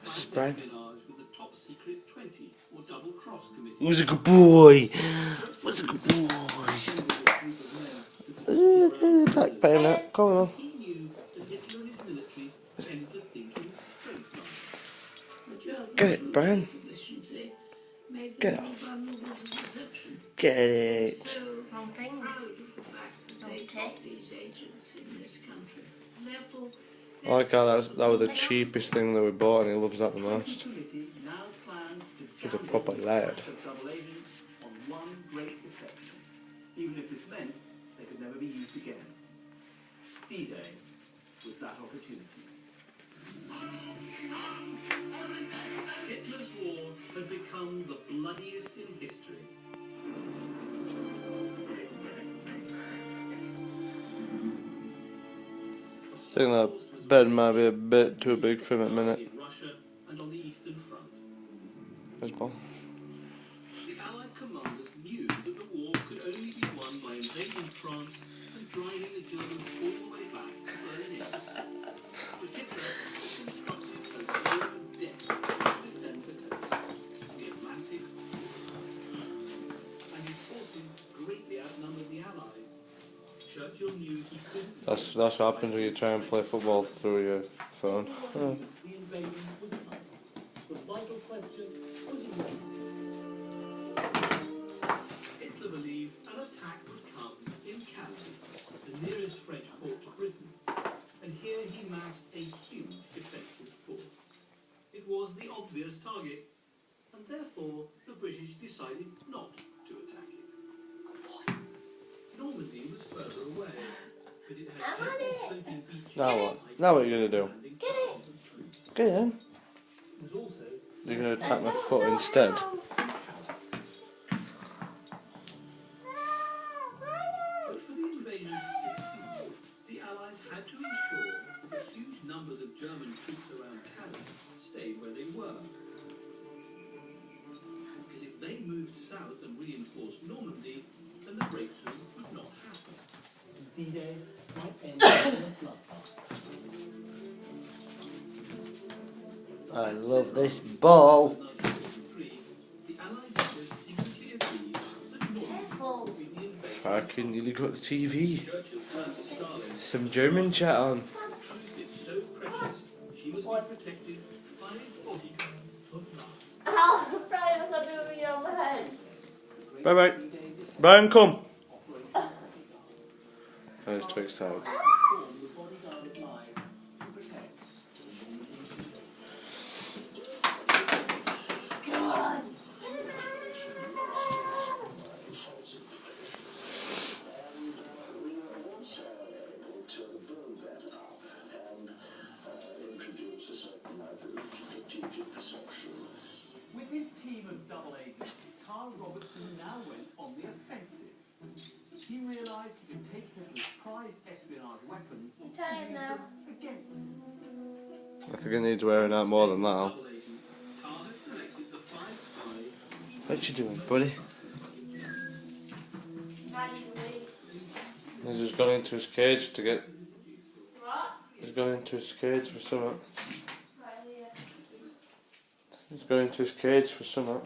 This is Brian. Who's a good boy? Who's a good boy? Attack bayonet. Come on. Get it, Brian. Get off. Get it. I like how that was the cheapest thing that we bought, and he loves that the most. He's a proper lad. Even if this meant they could never be used again. D-Day was that opportunity. Hitler's war had become the bloodiest in history. I think that bed might be a bit too big for him at the minute. In Russia and on the Eastern Front. There's ball. The Allied commanders knew that the war could only be won by invading France and driving the Germans all the way back to Berlin. But Hitler constructed a zone of death to defend the coast, the Atlantic, and his forces greatly outnumbered the Allies. Churchill knew he couldn't. That's what happens when you try and play football through your phone. The invasion was coming. The vital question was when. Hitler believed an attack would come in Calais, the nearest French port to Britain, and here he massed a huge defensive force. It was the obvious target, and therefore the British decided not to attack it. Normandy was further away, but it had gently sloping beaches. Now what? Now what are you going to do? Get it! Get in. Was also You're going to attack my foot instead. But for the invasion to succeed, the Allies had to ensure that the huge numbers of German troops around Calais stayed where they were. Because if they moved south and reinforced Normandy, then the breakthrough would not happen. D-Day might end in a bloodbath. I love this ball. Fucking nearly got the TV. Some German chat on. Brian, what's up doing on my head? Bye bye. Brian, come. I was too excited. With his team of double agents, Carl Robertson now went on the offensive. He realised he could take Hitler's prized espionage weapons and use them against him. I think it needs wearing out more than that. What you doing, buddy? He's just gone into his cage to get... What? He's gone into his cage for something. He's going into his cage for something.